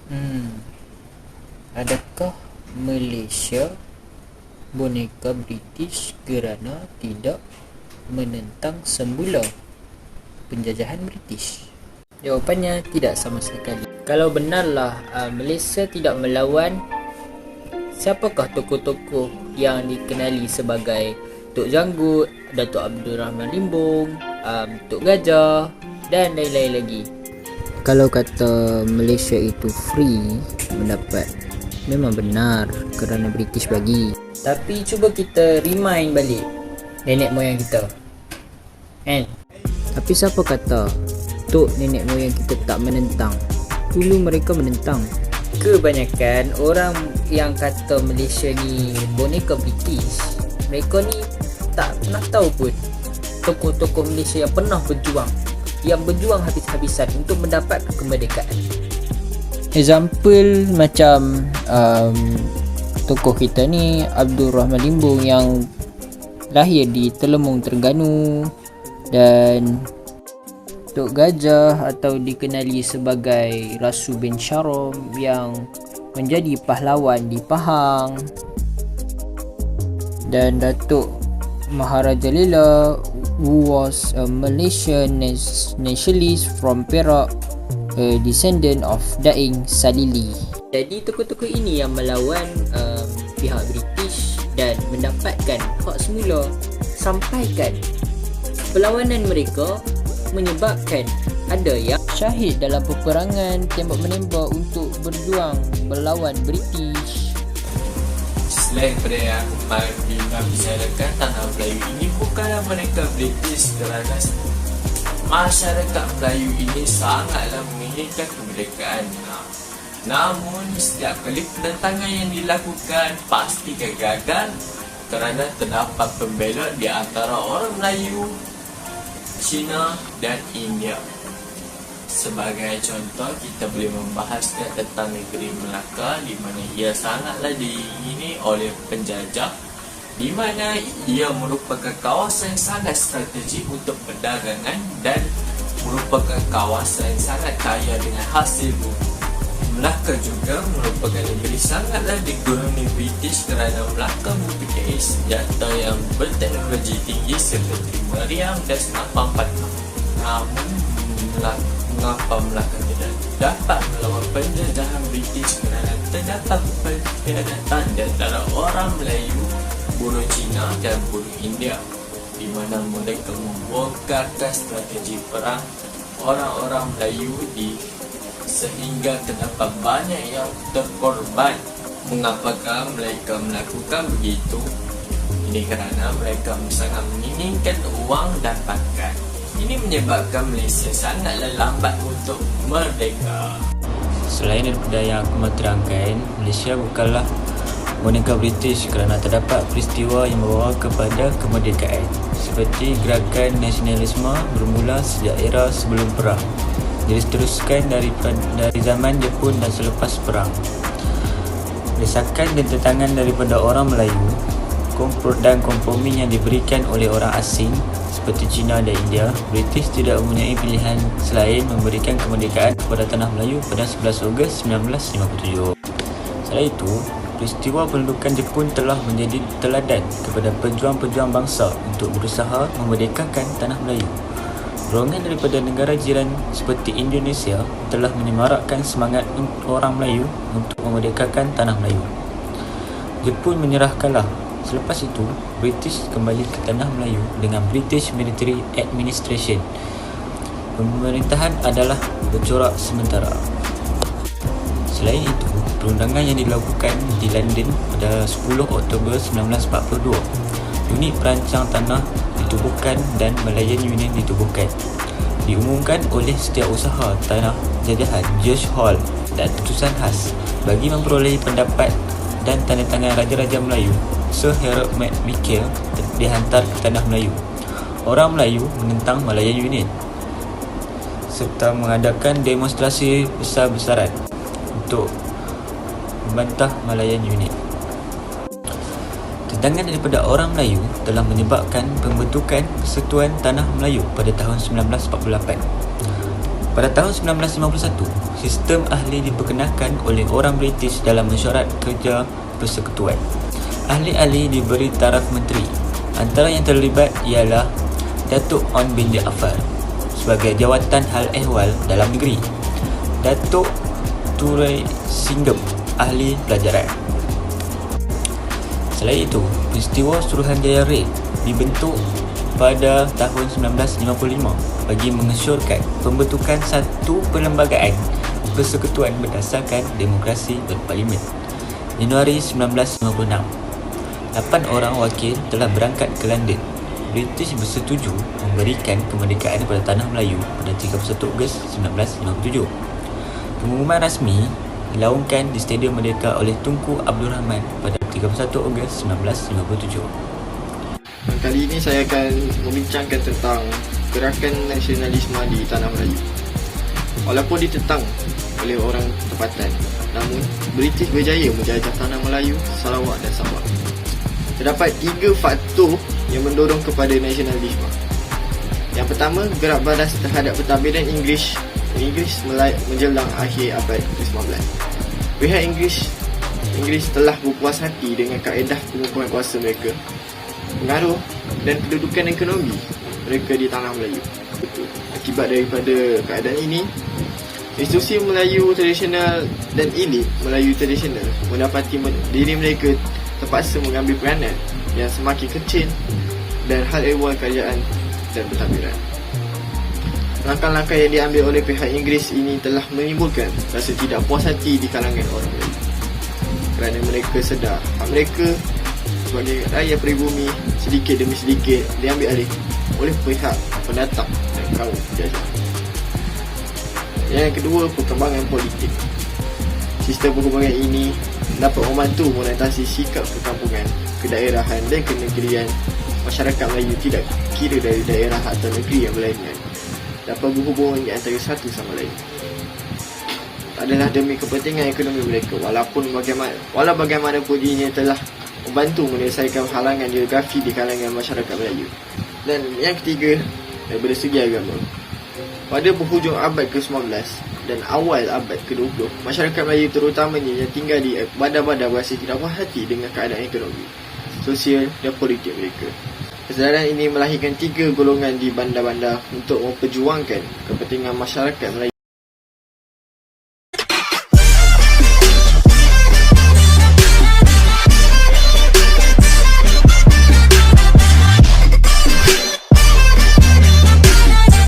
Hmm, adakah Malaysia boneka British kerana tidak menentang semula penjajahan British? Jawapannya tidak sama sekali. Kalau benarlah Malaysia tidak melawan, siapakah tokoh-tokoh yang dikenali sebagai Tok Janggut, Datuk Abdul Rahman Limbong, Tok Gajah dan lain-lain lagi? Kalau kata Malaysia itu free mendapat, memang benar kerana British bagi. Tapi cuba kita remind balik nenek moyang kita, kan? Tapi siapa kata tok nenek moyang kita tak menentang? Dulu mereka menentang. Kebanyakan orang yang kata Malaysia ni boneka British, mereka ni tak pernah tahu pun tokoh-tokoh Malaysia yang pernah berjuang habis-habisan untuk mendapat kemerdekaan. Example macam tokoh kita ni Abdul Rahman Limbong yang lahir di Telemung, Terengganu, dan Tok Gajah atau dikenali sebagai Rasu bin Sharom yang menjadi pahlawan di Pahang, dan Datuk Maharaja Lela who was a Malaysian nationalist from Perak, a descendant of Daing Salili. Jadi tokoh-tokoh ini yang melawan pihak British dan mendapatkan hak semula, sampaikan perlawanan mereka menyebabkan ada yang syahid dalam peperangan tembak-menembak untuk berjuang melawan British. Selain daripada yang membicarakan tanah Melayu ini, bukanlah mereka British, kerana masyarakat Melayu ini sangatlah menginginkan kemerdekaan. Namun setiap kali penentangan yang dilakukan pasti gagal kerana terdapat pembelot di antara orang Melayu, Cina dan India. Sebagai contoh, kita boleh membahaskan tentang negeri Melaka, di mana ia sangatlah diingini oleh penjajah, di mana ia merupakan kawasan yang sangat strategik untuk perdagangan dan merupakan kawasan yang sangat kaya dengan hasil bumi. Melaka juga merupakan negeri sangatlah digelumi British kerana Melaka mempunyai senjata yang berteknologi tinggi seperti meriam dan senapang panah. Namun mengapa Melaka tidak dapat melawan penjajahan British? Kerana terdapat perkhidmatan di antara orang Melayu, buruh Cina dan buruh India, di mana mereka membongkarkan strategi perang orang-orang Melayu sehingga terdapat banyak yang terkorban. Mengapakah mereka melakukan begitu? Ini kerana mereka sangat menginginkan uang dan pangkat. Ini menyebabkan Malaysia sangatlah lambat untuk merdeka. Selain daripada yang aku mahu terangkan, Malaysia bukanlah boneka British kerana terdapat peristiwa yang membawa kepada kemerdekaan, seperti gerakan nasionalisme bermula sejak era sebelum perang, jadi diteruskan dari zaman Jepun dan selepas perang. Desakan dan tentangan daripada orang Melayu dan kompromi yang diberikan oleh orang asing seperti China dan India, British tidak mempunyai pilihan selain memberikan kemerdekaan kepada tanah Melayu pada 11 Ogos 1957. Selain itu, peristiwa pendudukan Jepun telah menjadi teladan kepada pejuang-pejuang bangsa untuk berusaha memerdekakan tanah Melayu. Dorongan daripada negara jiran seperti Indonesia telah menyemarakkan semangat orang Melayu untuk memerdekakan tanah Melayu. Jepun menyerahkanlah. Selepas itu, British kembali ke tanah Melayu dengan British Military Administration. Pemerintahan adalah bercorak sementara. Selain itu, perundangan yang dilakukan di London pada 10 Oktober 1942, unit perancang tanah ditubuhkan dan Malayan Union ditubuhkan. Diumumkan oleh Setiausaha Tanah Jajahan George Hall dan keputusan khas bagi memperoleh pendapat dan tanda tangan Raja-Raja Melayu Sir Harold McMichael dihantar ke tanah Melayu. Orang Melayu menentang Malayan Union serta mengadakan demonstrasi besar-besaran untuk membantah Malayan Union. Tentangan daripada orang Melayu telah menyebabkan pembentukan Persekutuan Tanah Melayu pada tahun 1948. Pada tahun 1951, sistem ahli diperkenalkan oleh orang British dalam mesyuarat kerja persekutuan. Ahli-ahli diberi taraf menteri. Antara yang terlibat ialah Datuk On bin Jaafar sebagai jawatan hal ehwal dalam negeri, Datuk Turai Singgem, ahli pelajaran. Selain itu, peristiwa Suruhanjaya Raid dibentuk pada tahun 1955 bagi mengesyorkan pembentukan satu perlembagaan persekutuan berdasarkan demokrasi berparlimen. Januari 1956, 8 orang wakil telah berangkat ke London. British bersetuju memberikan kemerdekaan kepada Tanah Melayu pada 31 Ogos 1957. Pengumuman rasmi dilaungkan di Stadium Merdeka oleh Tunku Abdul Rahman pada 31 Ogos 1957. Kali ini saya akan membincangkan tentang gerakan nasionalisme di Tanah Melayu. Walaupun ditentang oleh orang tempatan, namun British berjaya menjajah Tanah Melayu, Sarawak dan Sabah. Terdapat 3 faktor yang mendorong kepada nasionalisme. Yang pertama, gerak balas terhadap pentadbiran Inggeris menjelang akhir abad ke-19. Pihak Inggeris telah berpuas hati dengan kaedah pengukuran kuasa mereka, pengaruh dan kedudukan ekonomi mereka di Tanah Melayu. Akibat daripada keadaan ini, institusi Melayu tradisional dan elit Melayu tradisional mendapati diri mereka terpaksa mengambil peranan yang semakin kecil dan hal ehwal kerajaan dan pentadbiran. Langkah-langkah yang diambil oleh pihak Inggeris ini telah menimbulkan rasa tidak puas hati di kalangan orang Melayu, kerana mereka sedar hak mereka sebagai rakyat peribumi sedikit demi sedikit diambil alih oleh pihak pendatang dan kaum penjajah. Yang kedua, perkembangan politik. Sistem perkembangan ini dapat membantu mengatasi sikap perkampungan, kedaerahan dan kenegerian masyarakat Melayu tidak kira dari daerah atau negeri yang berlainan, dapat berhubung di antara satu sama lain. Adalah demi kepentingan ekonomi mereka, walau bagaimanapun ianya telah membantu menyelesaikan halangan geografi di kalangan masyarakat Melayu. Dan yang ketiga, daripada segi agama. Pada penghujung abad ke-19 dan awal abad ke-20, masyarakat Melayu terutamanya yang tinggal di bandar-bandar berasa tidak puas hati dengan keadaan ekonomi, sosial dan politik mereka. Kesedaran ini melahirkan 3 golongan di bandar-bandar untuk memperjuangkan kepentingan masyarakat Melayu.